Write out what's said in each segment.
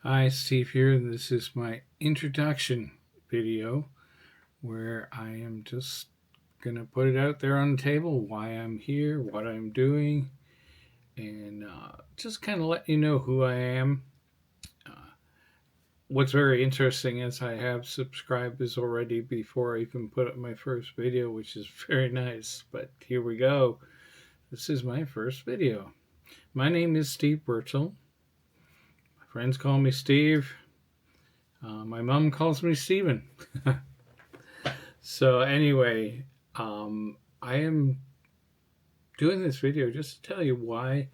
Hi, Steve here. And this is my introduction video where I am just going to put it out there on the table why I'm here, what I'm doing, and just kind of let you know who I am. Uh, what's very interesting is I have subscribers already before I even put up my first video, which is very nice. But here we go. This is my first video. My name is Steve Burchell. My friends call me Steve. My mom calls me Steven. So anyway, I am doing this video just to tell you why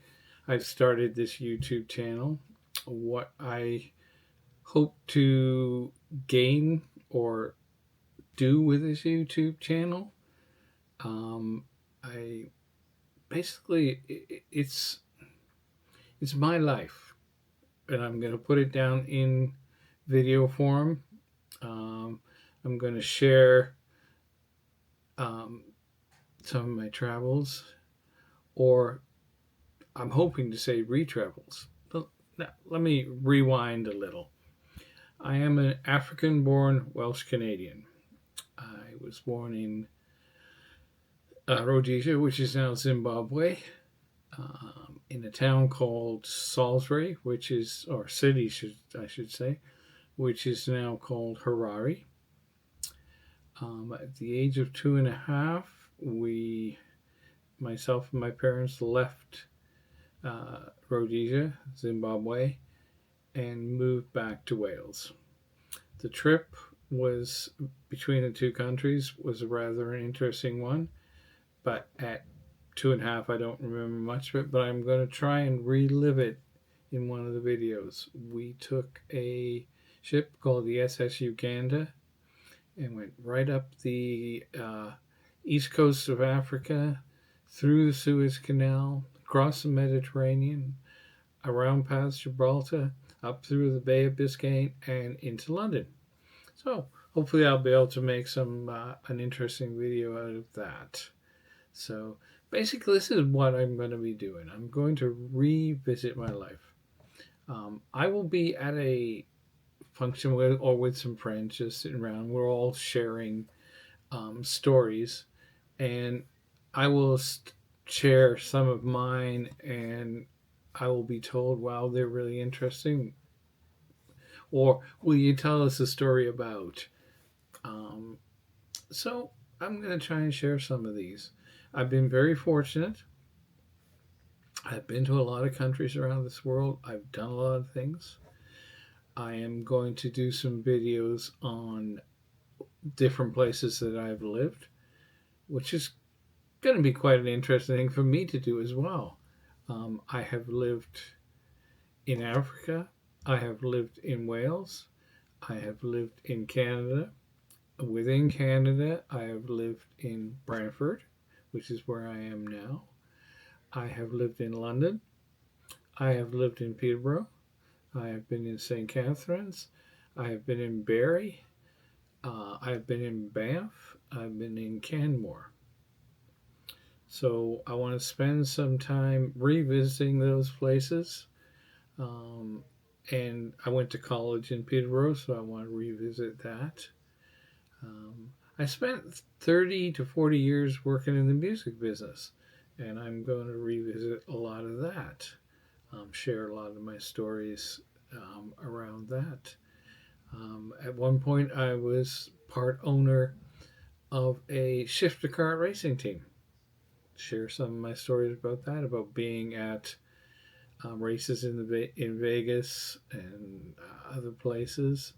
I've started this YouTube channel, what I hope to gain or do with this YouTube channel. I basically it's my life, and I'm going to put it down in video form. Um, I'm going to share um, some of my travels, or I'm hoping to say retravels. But now, let me rewind a little. I am an African born Welsh Canadian. I was born in Rhodesia, which is now Zimbabwe, in a town called Salisbury, which is, or city, I should say, which is now called Harare. At the age of 2.5, myself and my parents left Rhodesia, Zimbabwe, and moved back to Wales. The trip was between the two countries was a rather interesting one, but at 2.5, I don't remember much of it, but I'm going to try and relive it in one of the videos. We took a ship called the SS Uganda and went right up the east coast of Africa, through the Suez Canal, across the Mediterranean, around past Gibraltar, up through the Bay of Biscay, and into London. So hopefully I'll be able to make an interesting video out of that. So basically, this is what I'm going to be doing. I'm going to revisit my life. I will be at a function with some friends, just sitting around. We're all sharing stories, and I will share some of mine, and I will be told, wow, they're really interesting. Or will you tell us a story about? Um, so I'm going to try and share some of these. I've been very fortunate. I've been to a lot of countries around this world. I've done a lot of things. I am going to do some videos on different places that I've lived, which is going to be quite an interesting thing for me to do as well. I have lived in Africa. I have lived in Wales. I have lived in Canada. Within Canada, I have lived in Brantford, which is where I am now. I have lived in London. I have lived in Peterborough. I have been in St. Catharines. I have been in Barrie. I have been in Banff. I've been in Canmore. So I want to spend some time revisiting those places. Um, and I went to college in Peterborough, so I want to revisit that. I spent 30 to 40 years working in the music business, and I'm going to revisit a lot of that, share a lot of my stories around that. At one point, I was part owner of a shifter kart racing team. Share some of my stories about that, about being at races in Vegas and other places.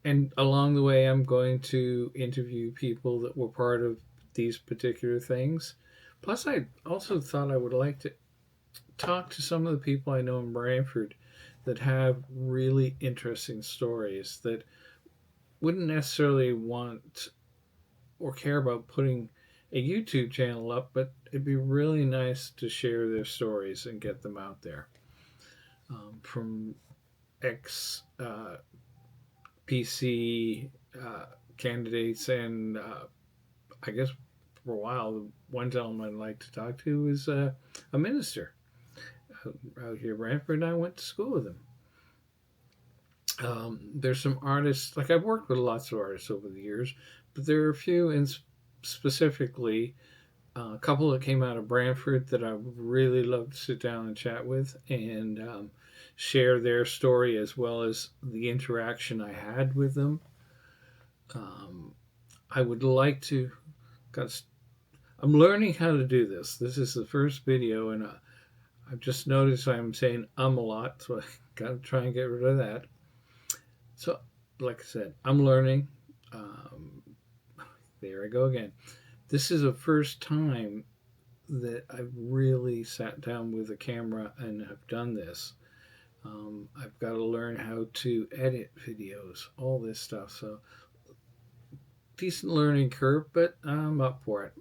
And along the way, I'm going to interview people that were part of these particular things. Plus, I also thought I would like to talk to some of the people I know in Brantford that have really interesting stories that wouldn't necessarily want or care about putting a YouTube channel up, but it'd be really nice to share their stories and get them out there. From ex PC candidates, and I guess for a while, one gentleman I'd like to talk to is a minister out here in Brantford, and I went to school with him. There's some artists, like I've worked with lots of artists over the years, but there are a few, and specifically a couple that came out of Brantford that I would really love to sit down and chat with and share their story as well as the interaction I had with them. Um, I would like to, because I'm learning how to do this. This is the first video, and I've just noticed I'm saying a lot, so I got to try and get rid of that. So, like I said, I'm learning. Um, there I go again. This is the first time that I've really sat down with a camera and have done this. I've got to learn how to edit videos, all this stuff. So, decent learning curve, but I'm up for it.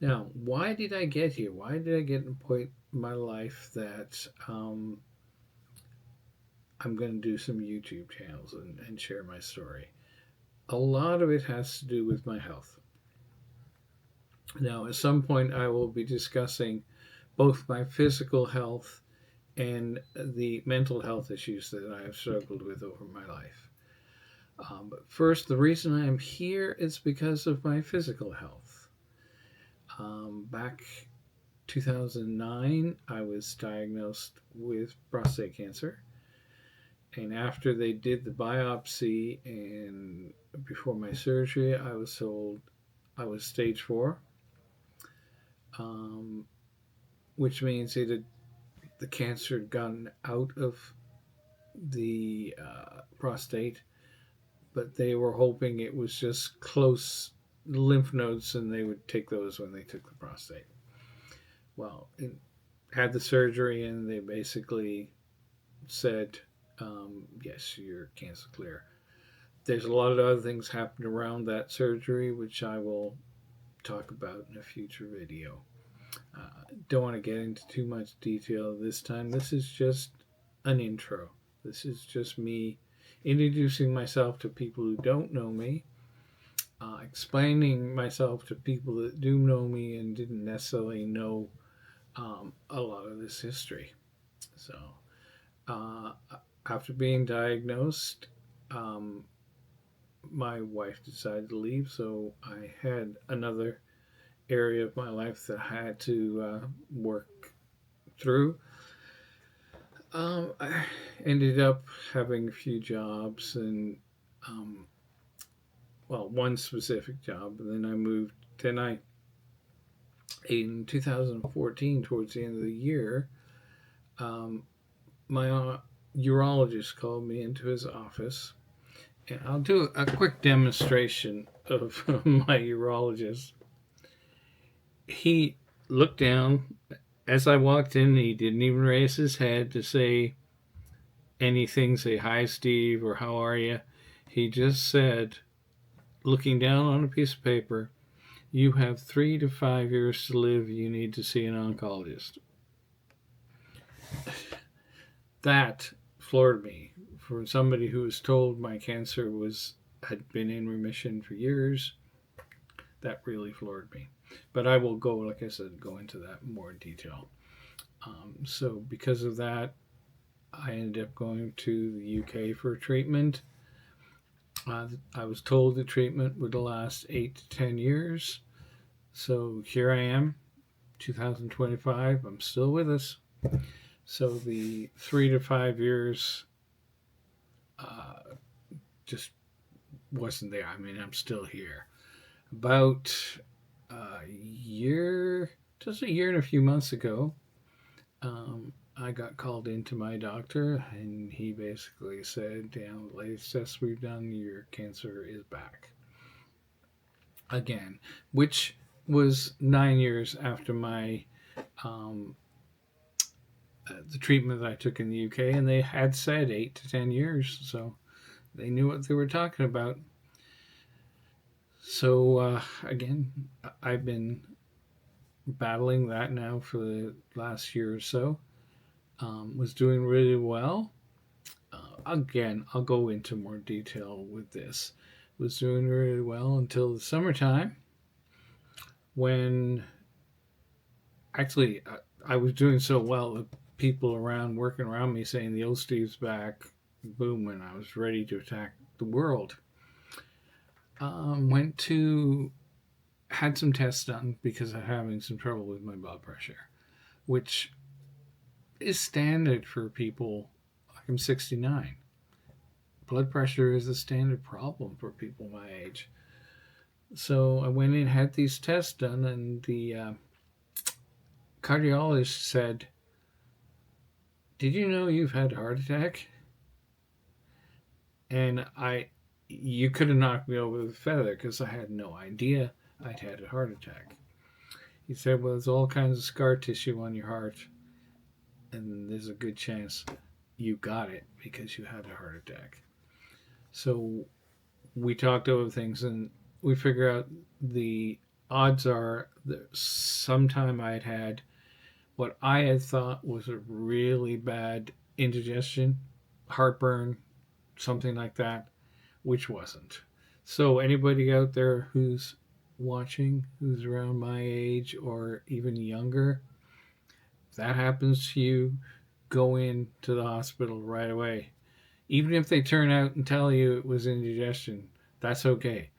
Now, why did I get here? Why did I get to a point in my life that I'm going to do some YouTube channels and share my story? A lot of it has to do with my health. Now, at some point, I will be discussing both my physical health and the mental health issues that I have struggled with over my life. But first, the reason I am here is because of my physical health. Back 2009, I was diagnosed with prostate cancer. And after they did the biopsy and before my surgery, I was told I was stage 4, which means the cancer had gotten out of the prostate, but they were hoping it was just close lymph nodes and they would take those when they took the prostate. Well, it had the surgery and they basically said, yes, you're cancer clear. There's a lot of other things happened around that surgery, which I will talk about in a future video. Don't want to get into too much detail this time. This is just an intro. This is just me introducing myself to people who don't know me, explaining myself to people that do know me and didn't necessarily know a lot of this history. So, after being diagnosed, my wife decided to leave, so I had another area of my life that I had to work through. I ended up having a few jobs and, one specific job, and then I moved. In 2014, towards the end of the year, my urologist called me into his office, and I'll do a quick demonstration of my urologist. He looked down as I walked in. He didn't even raise his head to say anything, say hi, Steve, or how are you. He just said, looking down on a piece of paper, you have 3 to 5 years to live. You need to see an oncologist. That floored me. For somebody who was told my cancer had been in remission for years, that really floored me. But I will go, like I said, go into that in more detail. So because of that, I ended up going to the UK for treatment. I was told the treatment would last 8 to 10 years. So here I am, 2025. I'm still with us. So the 3 to 5 years just wasn't there. I mean, I'm still here. About just a year and a few months ago, I got called into my doctor, and he basically said, the latest test we've done, your cancer is back again, which was 9 years after my the treatment that I took in the UK, and they had said 8 to 10 years, so they knew what they were talking about. So again, I've been battling that now for the last year or so. Was doing really well. Again, I'll go into more detail with this. Was doing really well until the summertime, when actually I was doing so well that people working around me saying the old Steve's back, boom, when I was ready to attack the world. Had some tests done because I'm having some trouble with my blood pressure, which is standard for people. I'm 69. Blood pressure is a standard problem for people my age. So I went in, had these tests done, and the cardiologist said, "Did you know you've had a heart attack?" And you could have knocked me over with a feather because I had no idea I'd had a heart attack. He said, "Well, there's all kinds of scar tissue on your heart, and there's a good chance you got it because you had a heart attack." So we talked over things, and we figure out the odds are that sometime I had what I had thought was a really bad indigestion, heartburn, something like that, which wasn't. So anybody out there who's watching, who's around my age or even younger, if that happens to you, go in to the hospital right away. Even if they turn out and tell you it was indigestion, that's okay.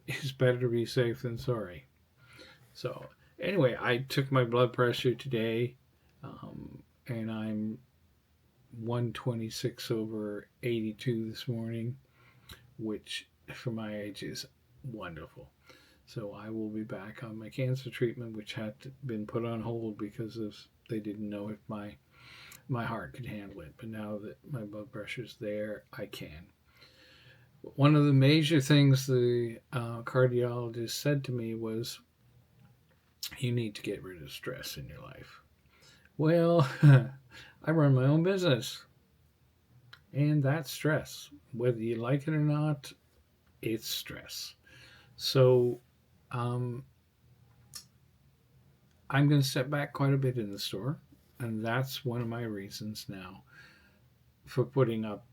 It's better to be safe than sorry. So anyway, I took my blood pressure today, and I'm 126 over 82 this morning, which for my age is wonderful. So I will be back on my cancer treatment, which had been put on hold because of they didn't know if my heart could handle it. But now that my blood pressure's there, I can. One of the major things the cardiologist said to me was, "You need to get rid of stress in your life." Well, I run my own business, and that's stress. Whether you like it or not, it's stress. So I'm going to step back quite a bit in the store, and that's one of my reasons now for putting up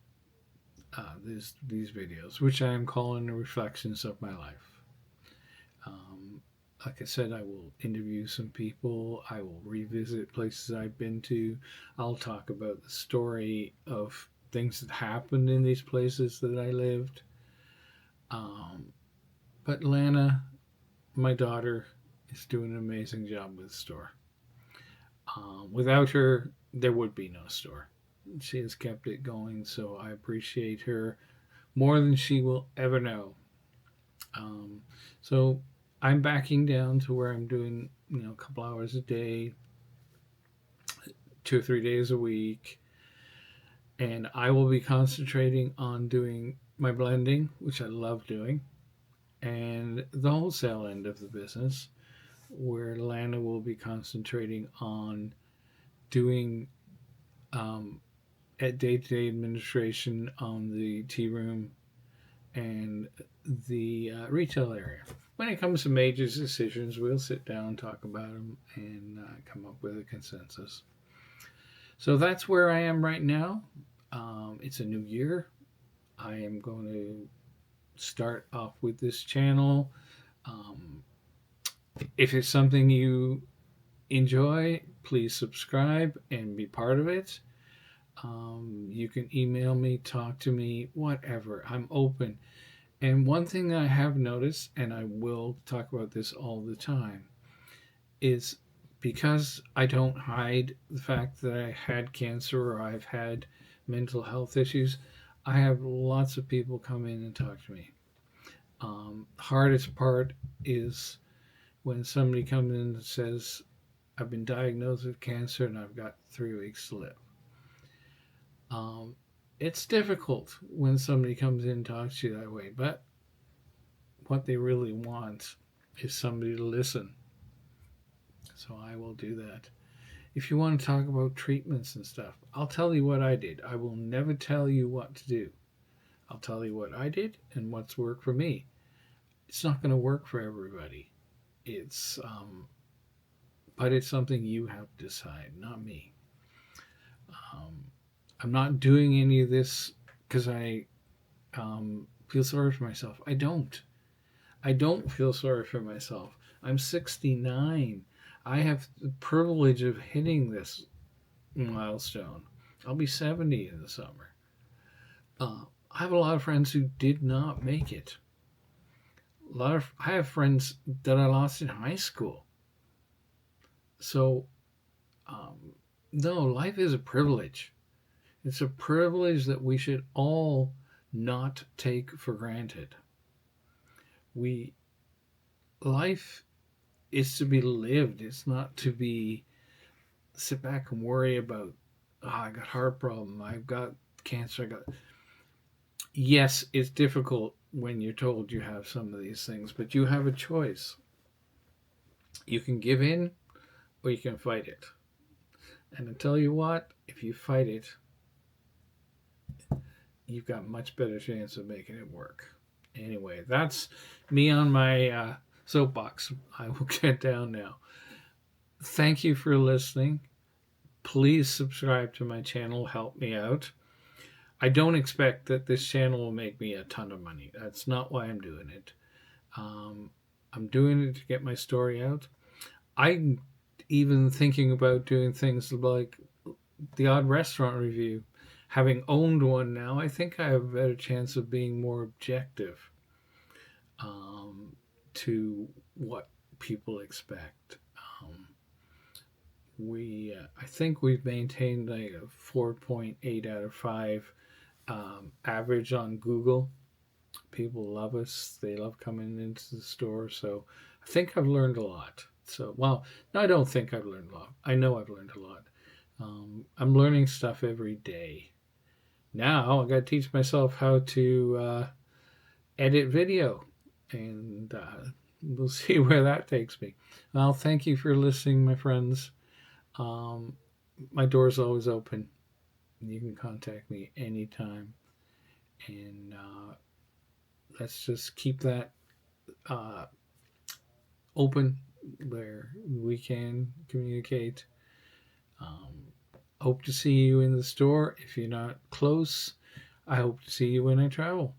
these videos, which I am calling the reflections of my life. Like I said, I will interview some people. I will revisit places I've been to. I'll talk about the story of things that happened in these places that I lived. But Lana, my daughter, is doing an amazing job with the store. Without her, there would be no store. She has kept it going, so I appreciate her more than she will ever know. So I'm backing down to where I'm doing, a couple hours a day, 2 or 3 days a week, and I will be concentrating on doing my blending, which I love doing, and the wholesale end of the business, where Lana will be concentrating on doing at day-to-day administration on the tea room and the retail area. When it comes to major decisions, we'll sit down, talk about them, and come up with a consensus. So that's where I am right now. It's a new year. I am going to start off with this channel. If it's something you enjoy, please subscribe and be part of it. You can email me, talk to me, whatever. I'm open. And one thing that I have noticed, and I will talk about this all the time, is because I don't hide the fact that I had cancer or I've had mental health issues, I have lots of people come in and talk to me. Hardest part is when somebody comes in and says, "I've been diagnosed with cancer and I've got 3 weeks to live." It's difficult when somebody comes in and talks to you that way, but what they really want is somebody to listen. So I will do that. If you want to talk about treatments and stuff, I'll tell you what I did. I will never tell you what to do. I'll tell you what I did and what's worked for me. It's not going to work for everybody. But it's something you have to decide, not me. I'm not doing any of this because I feel sorry for myself. I don't. I don't feel sorry for myself. I'm 69. I have the privilege of hitting this milestone. I'll be 70 in the summer. I have a lot of friends who did not make it. I have friends that I lost in high school. So, um, no, life is a privilege. It's a privilege that we should all not take for granted. We Life is to be lived. It's not to be sit back and worry about. Oh, I got heart problem. I've got cancer. I got. Yes, it's difficult when you're told you have some of these things, but you have a choice. You can give in or you can fight it. And I tell you what, if you fight it, you've got a much better chance of making it work. Anyway, that's me on my soapbox. I will get down now. Thank you for listening. Please subscribe to my channel. Help me out. I don't expect that this channel will make me a ton of money. That's not why I'm doing it. I'm doing it to get my story out. I'm even thinking about doing things like the odd restaurant review. Having owned one now, I think I have a better chance of being more objective to what people expect. I think we've maintained like a 4.8 out of 5 average on Google. People love us. They love coming into the store. So I think I've learned a lot. So, well, no, I don't think I've learned a lot. I know I've learned a lot. I'm learning stuff every day. Now I got to teach myself how to edit video, and we'll see where that takes me. Well, thank you for listening, my friends. My door's always open. You can contact me anytime, and let's just keep that uh, open where we can communicate. Um, Hope to see you in the store. If you're not close, I hope to see you when I travel.